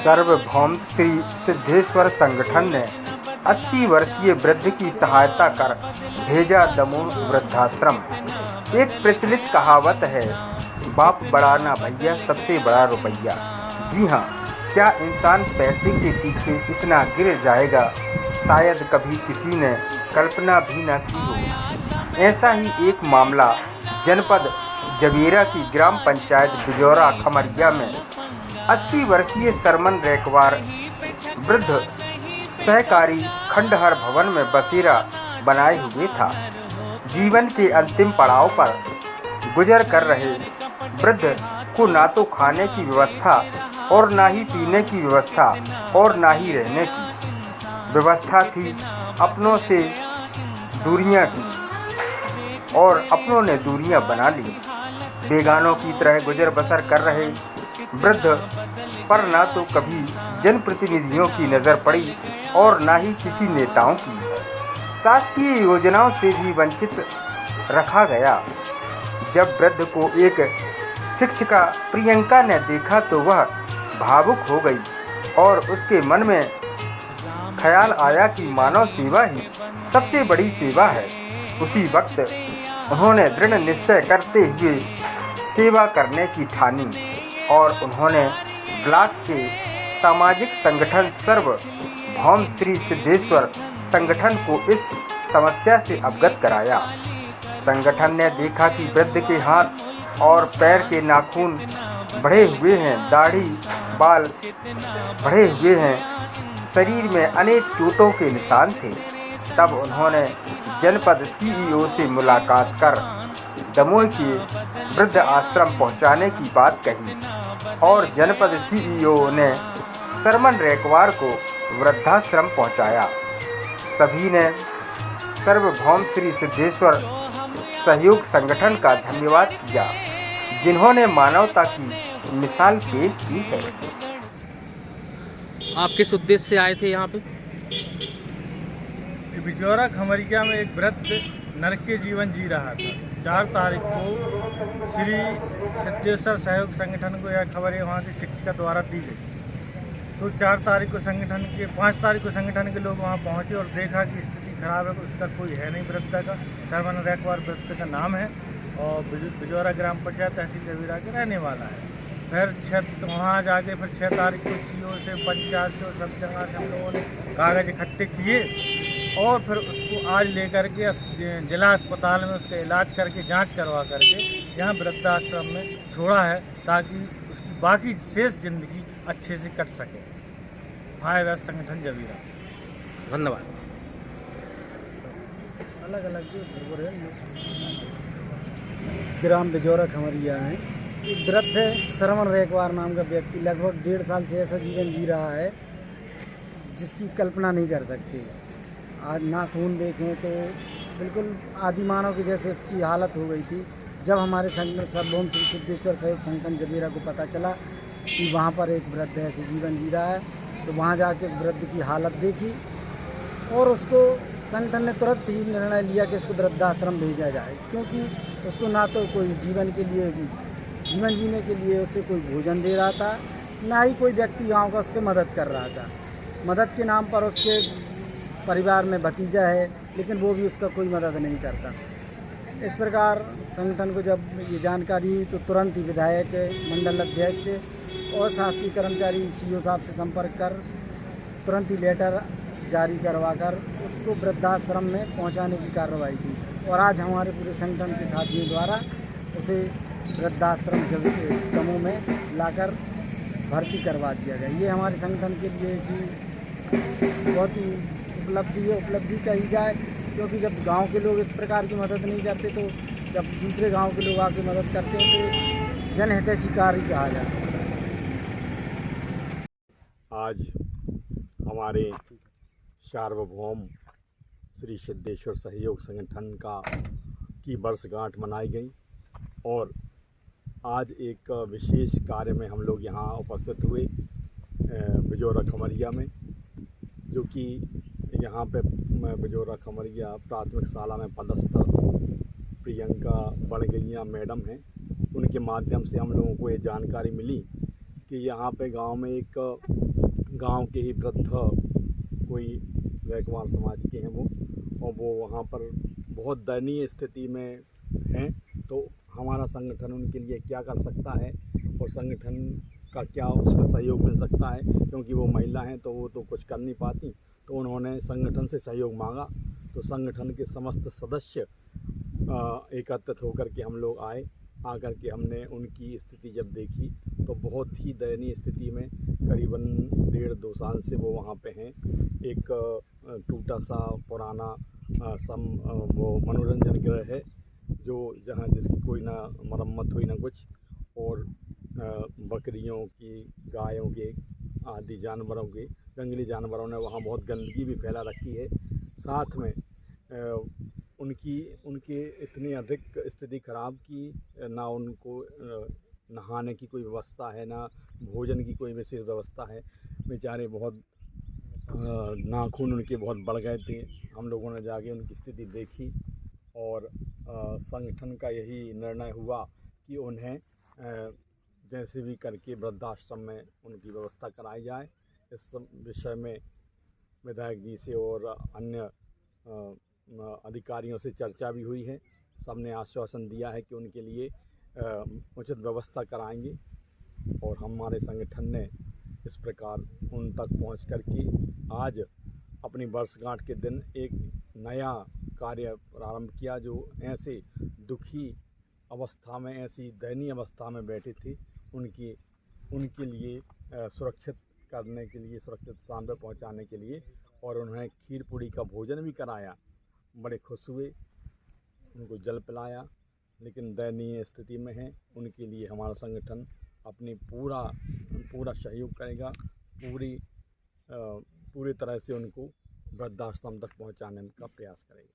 सार्वभौम श्री सिद्धेश्वर संगठन ने 80 वर्षीय वृद्ध की सहायता कर भेजा दमोह वृद्धाश्रम। एक प्रचलित कहावत है, बाप बड़ा ना भैया, सबसे बड़ा रुपया। जी हाँ, क्या इंसान पैसे के पीछे इतना गिर जाएगा, शायद कभी किसी ने कल्पना भी न की हो। ऐसा ही एक मामला जनपद जबीरा की ग्राम पंचायत बिजौरा खमरिया में 80 वर्षीय सरमन रेकवार वृद्ध सहकारी खंडहर भवन में बसेरा बनाए हुए था। जीवन के अंतिम पड़ाव पर गुजर कर रहे वृद्ध को ना तो खाने की व्यवस्था और ना ही पीने की व्यवस्था और ना ही रहने की व्यवस्था थी। अपनों से दूरियां की और अपनों ने दूरियां बना ली। बेगानों की तरह गुजर बसर कर रहे वृद्ध पर ना तो कभी जनप्रतिनिधियों की नज़र पड़ी और ना ही किसी नेताओं की। शासकीय योजनाओं से भी वंचित रखा गया। जब वृद्ध को एक शिक्षिका प्रियंका ने देखा तो वह भावुक हो गई और उसके मन में ख्याल आया कि मानव सेवा ही सबसे बड़ी सेवा है। उसी वक्त उन्होंने दृढ़ निश्चय करते हुए सेवा करने की ठानी और उन्होंने ब्लॉक के सामाजिक संगठन सार्वभौम श्री सिद्धेश्वर संगठन को इस समस्या से अवगत कराया। संगठन ने देखा कि वृद्ध के हाथ और पैर के नाखून बढ़े हुए हैं, दाढ़ी बाल बढ़े हुए हैं, शरीर में अनेक चोटों के निशान थे। तब उन्होंने जनपद सीईओ से मुलाकात कर दमोह के वृद्ध आश्रम पहुंचाने की बात कही और जनपद सीईओ ने सरमन रेकवार को वृद्धाश्रम पहुंचाया। सभी ने सार्वभौम श्री सिद्धेश्वर सहयोग संगठन का धन्यवाद किया, जिन्होंने मानवता की मिसाल पेश की है। आप किस उद्देश्य से आए थे यहाँ पे? बिजौरा खमरिया में एक वृद्ध नरक के जीवन जी रहा था। 4 तारीख को श्री सिद्धेश्वर सहयोग संगठन को यह खबर है वहाँ की शिक्षिका द्वारा दी गई। तो 4 तारीख को संगठन के 5 तारीख को संगठन के लोग वहाँ पहुँचे और देखा कि स्थिति खराब है, उसका कोई है नहीं वृद्ध का। सरमन रेकवार वृद्ध का नाम है और बिजौरा ग्राम पंचायत तहसील जबीरा के रहने वाला है। फिर वहाँ जाके फिर 6 तारीख को सीओ से पंचायत से सब जगह से हम लोगों ने कागज़ इकट्ठे किए और फिर उसको आज लेकर के जिला अस्पताल में उसका इलाज करके जांच करवा करके यहाँ वृद्धाश्रम में छोड़ा है ताकि उसकी बाकी शेष ज़िंदगी अच्छे से कट सके। भाई संगठन जबीरा। धन्यवाद। अलग अलग ग्राम बिजौरा खमरिया है। एक वृद्ध है सरमन रेकवार नाम का व्यक्ति लगभग 1.5 साल से ऐसा जीवन जी रहा है जिसकी कल्पना नहीं कर सकते। आज नाखून देखें तो बिल्कुल आदि मानव की जैसे उसकी हालत हो गई थी। जब हमारे संगठन सार्वभौम श्री सिद्धेश्वर सहयोग संगठन जबीरा को पता चला कि वहाँ पर एक वृद्ध ऐसे जीवन जी रहा है तो वहाँ जाके उस वृद्ध की हालत देखी और उसको संगठन ने तुरंत ही निर्णय लिया कि इसको वृद्धाश्रम भेजा जाए, क्योंकि उसको ना तो कोई जीवन जीने के लिए उसे कोई भोजन दे रहा था, ना ही कोई व्यक्ति गांव का उसके मदद कर रहा था। मदद के नाम पर उसके परिवार में भतीजा है लेकिन वो भी उसका कोई मदद नहीं करता। इस प्रकार संगठन को जब ये जानकारी हुई तो तुरंत ही विधायक, मंडल अध्यक्ष और शासकीय कर्मचारी सीओ साहब से संपर्क कर तुरंत ही लेटर जारी करवा कर उसको वृद्धाश्रम में पहुंचाने की कार्रवाई की और आज हमारे पूरे संगठन के साथियों द्वारा उसे वृद्धाश्रम दमोह में लाकर भर्ती करवा दिया गया। ये हमारे संगठन के लिए कि बहुत ही उपलब्धि कही जाए, क्योंकि जब गांव के लोग इस प्रकार की मदद नहीं करते तो जब दूसरे गांव के लोग आके मदद करते हैं तो जनहितैषी कार्य कहा जाता है। आज हमारे सार्वभौम श्री सिद्धेश्वर सहयोग संगठन की वर्षगांठ मनाई गई और आज एक विशेष कार्य में हम लोग यहाँ उपस्थित हुए बिजौरा खमरिया में, जो कि यहाँ पे बिजौरा खमरिया प्राथमिक शाला में पदस्थ प्रियंका बड़गैया मैडम हैं। उनके माध्यम से हम लोगों को ये जानकारी मिली कि यहाँ पे गांव में एक गांव के ही वृद्ध कोई रैकवार समाज के हैं वो, और वो वहाँ पर बहुत दयनीय स्थिति में हैं। तो हमारा संगठन उनके लिए क्या कर सकता है और संगठन का क्या उसमें सहयोग मिल सकता है, क्योंकि वो महिला हैं तो वो तो कुछ कर नहीं पाती। तो उन्होंने संगठन से सहयोग मांगा, तो संगठन के समस्त सदस्य एकत्रित होकर के हम लोग आकर के हमने उनकी स्थिति जब देखी तो बहुत ही दयनीय स्थिति में करीबन 1.5-2 साल से वो वहाँ पे हैं। एक टूटा सा पुराना वो मनोरंजन गृह है जो जहाँ जिसकी कोई ना मरम्मत हुई ना कुछ, और बकरियों की, गायों के, आदि जानवरों के, जंगली जानवरों ने वहाँ बहुत गंदगी भी फैला रखी है। साथ में उनकी इतनी अधिक स्थिति खराब कि ना उनको नहाने की कोई व्यवस्था है, ना भोजन की कोई विशेष व्यवस्था है। बेचारे बहुत नाखून उनके बहुत बढ़ गए थे। हम लोगों ने जाके उनकी स्थिति देखी और संगठन का यही निर्णय हुआ कि उन्हें जैसे भी करके वृद्धाश्रम में उनकी व्यवस्था कराई जाए। इस विषय में विधायक जी से और अन्य अधिकारियों से चर्चा भी हुई है। सबने आश्वासन दिया है कि उनके लिए उचित व्यवस्था कराएंगे, और हमारे संगठन ने इस प्रकार उन तक पहुंच कर के आज अपनी वर्षगांठ के दिन एक नया कार्य प्रारंभ किया। जो ऐसे दुखी अवस्था में, ऐसी दयनीय अवस्था में बैठे थे, उनके लिए सुरक्षित करने के लिए, सुरक्षित स्थान पर पहुंचाने के लिए, और उन्हें खीर पूड़ी का भोजन भी कराया। बड़े खुश हुए, उनको जल पिलाया, लेकिन दयनीय स्थिति में हैं। उनके लिए हमारा संगठन अपनी पूरा सहयोग करेगा, पूरी तरह से उनको वृद्धाश्रम तक पहुंचाने का प्रयास करेगा।